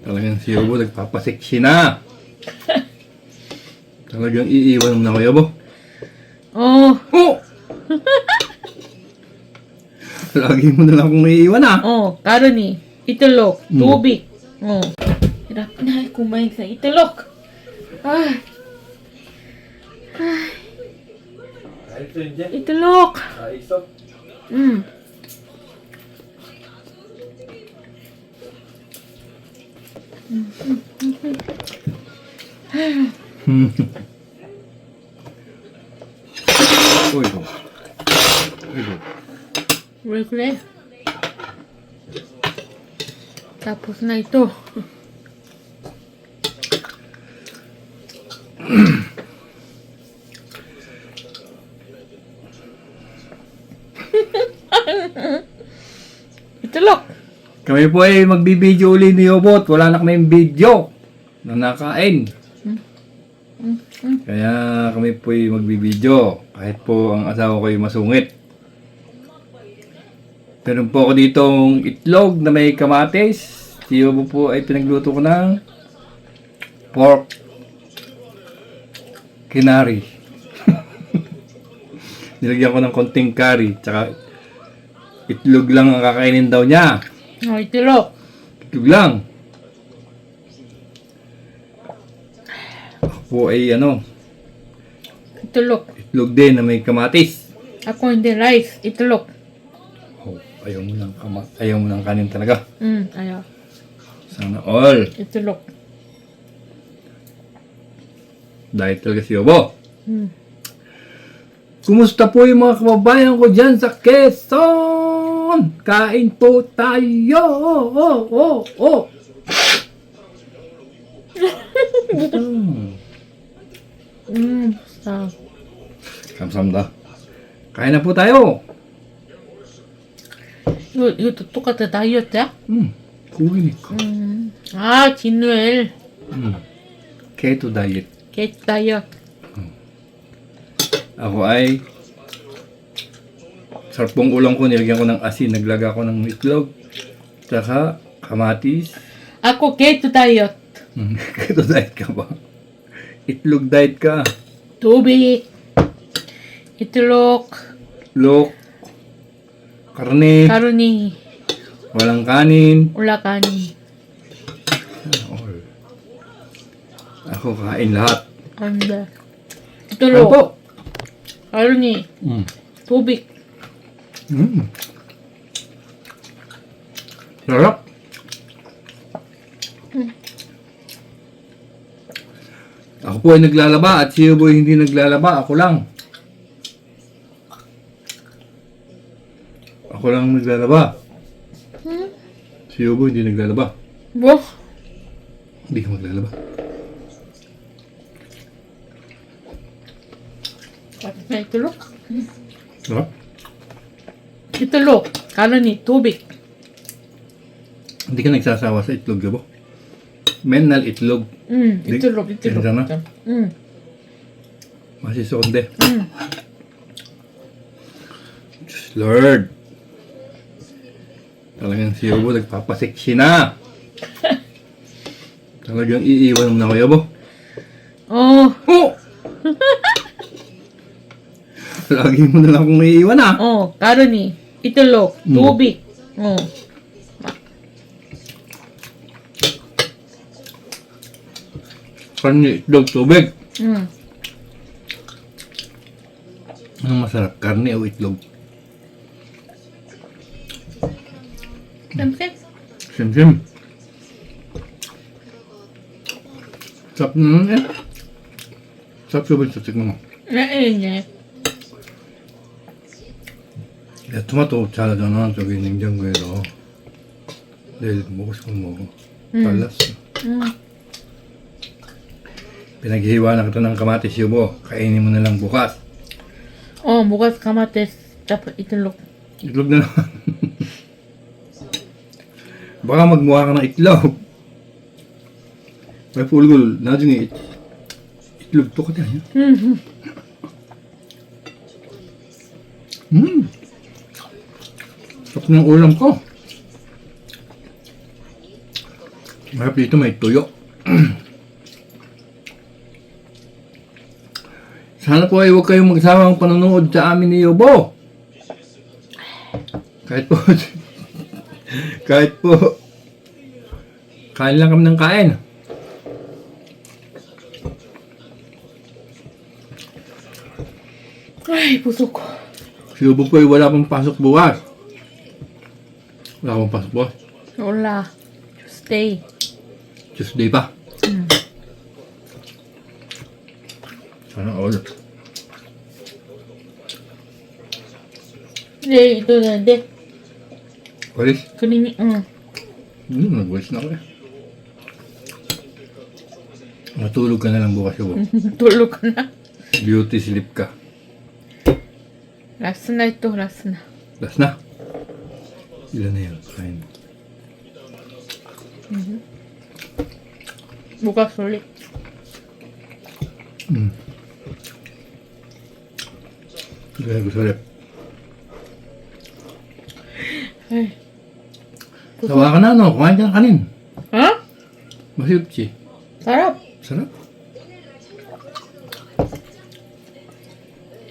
Talagang si Yobo nagpapaseksi na. Talagang iiwan mo na ako, Yobo. Oh, Oh! Lagi mo na lang akong naiiwan ah. oh, karuni, itlog, Mm. tubig. Oh. Hirap na kumain sa itlog. Ah. Itlog. Mm. Uy, go. Uy, go. Regular. Tapos na ito. Itlog. Kami po ay magbibideo uli ni Yobo at wala na kaming video na nakain. Kaya kami po ay magbibideo kahit po ang asawa ko ay masungit. Meron po ako ditong itlog na may kamatis. Si Yobo po ay pinagluto ko ng pork kinari. Nilagyan ko ng konting curry tsaka itlog lang ang kakainin daw niya. Oh, itlog. Itlog lang. Ako po ay Itlog. itlog din na may kamatis. Ako hindi rice. Itlog. Oh, ayaw mo ng kanin talaga. Ayaw. Sana all. Itlog. Dahil talaga si Yobo. Kumusta po yung mga kababayan ko dyan sa Quezon? Kain po tayo! Oh. Sa Kamsamda. Kain na po tayo. 이거 똑같아 다이어트야? 그러니까. 아, 진웰. Keto diet. 게이트 다이어트. Ako ay sarap pong ulam ko, nilagyan ko ng asin, naglaga ko ng itlog, tsaka kamatis. 아코 게이트 다이어트. Keto diet ka ba? Itlog diet ka. 도비. 이틀록. Lok, karne, 가루니. walang kanin. 올라가니. All. Ako kain lahat. 안돼. Ano po? 이틀록. 가루니. 도비. Sarap. Ako po ay naglalaba at si Yobo ay hindi naglalaba. Ako lang. Ako lang naglalaba. Si Yobo hindi naglalaba. 뭐? Hindi ka maglalaba. 이틀록. Sarap. 이틀록. 가루니. 도비. Hindi ka nagsasawa sa itlog, Yobo. Menal itlog. 이틀록. 괜찮아? 응. Masisok hindi. Diyos Lord. Talagang si Yobo nagpapaseksi na. Talagang iiwan mo na ako, Yobo. 어. Oh! Lagi mo na lang akong naiiwan ah. 가루니. 이틀록. 도비. Karne, itlog, tubig. 응. Anong masarap? Karne o itlog? 쌤쌤? Sim-sim. Sarap naman eh. Sarap Yobo, tignan mo. 네. 야, 토마토 잘하잖아. 저기 냉장고에서. 내일 먹고 싶으면 먹어. 잘랐어. Pinaghihiwa na kita ng kamatis, Yobo. Kainin mo na lang bukas. 뭐가 가마테스. tapos itlog. Itlog na naman. Baka magmukha ka ng itlog. May pulgol. 나중에 itlog to ka niya. Sarap ng ulam ko. Marap dito may tuyo. Sana po ay huwag kayong magsawang panonood sa amin ni Yobo. Kahit po, kahit po, kain lang kami ng kain. Ay, puso ko. Si Yobo po ay wala pang pasok bukas. Wala pang pasok bukas. Wala. Tuesday. Tuesday pa. Mm. Sana all. Hindi, ito na. Hindi. Walis. Kanini. Nag-walis na ako eh. Matulog ka na lang bukas, Yobo. Tulog ka na. Beauty sleep ka. Last na ito. Last na. Last na. Ilan na yun? Kain. Bukas ulit. Ilagay ko sa rep. Ay. Sawa ka na, no? Kumain ka ng kanin. Ha? Masipchi. Sarap. Sarap.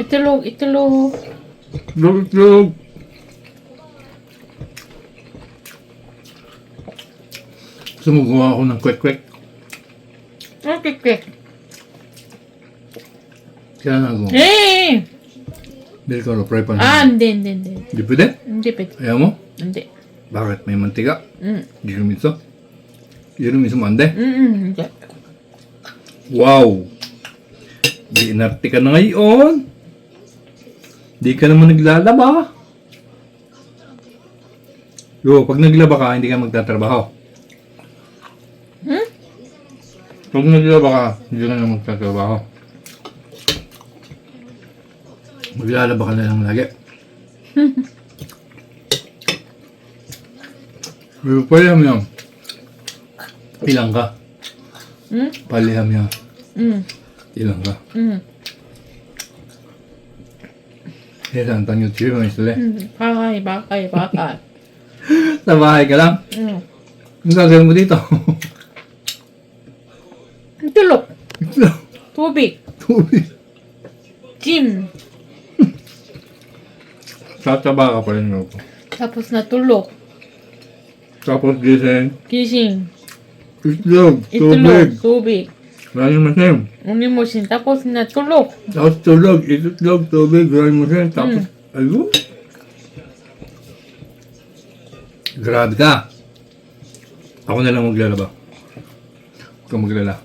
Itlog. Itlog. Lug. Gusto mo gawa ako ng kwek-kwek? Okay, quick. Kaya na ako. Eh! Bili ko ro, fry pan. Hindi. Hindi pwede? Hindi pwede. Ayaw mo? Hindi. Bakit? May mantika? Mm. Girumitsu? Girumitsu mo ande? Hindi. Wow! Di inarte ka na ngayon. Di ka naman naglalaba. Yo, pag naglaba ka, hindi ka magtatrabaho. Pag naglaba ka, hindi ka na magtatrabaho. Maglalaba ka na lang lagi. Pero paliham yan. Ilang ka? Paliham yan. Ilang ka? Kaya ang tanyo chiyo mo isle. Bakay. Sa bahay ka lang? Ang gagawin mo dito? Tulog. Tubig. Tubig. Gym. Tataba ka pa rin ako. Tapos natulog. Tapos gising. Gising. Itlog. Itlog. Tubig. Tubig. Running machine. Unimusin. Tapos natulog. Tapos tulog. Itlog. Tubig. Running machine. Tapos, ayun. Grabe ka. Ako na lang maglalaba. Huwag kang maglala.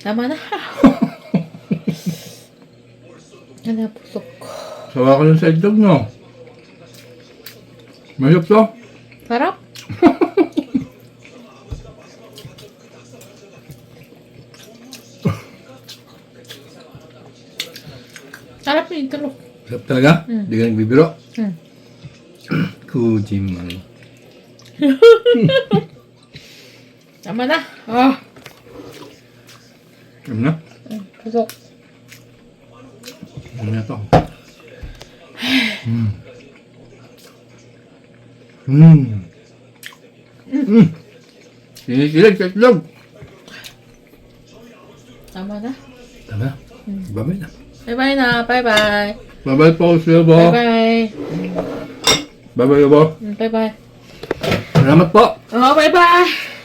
Tama na. Ano pusok ko. Sawa ka lang sa itlog, no? Mayop to? Sarap. Sarap yung tulog. Sarap talaga? Hindi ka nagbibiro? Kujiman. Tama na. Alam na? Pusok. Ano na to? Sinikilig sa itlog. Tama na. Tama. Babay na. Bye-bye na. Bye-bye. Babay po sa iyo, bo. Bye-bye. Babay, bo. Bye-bye. Salamat po. Oh, bye-bye.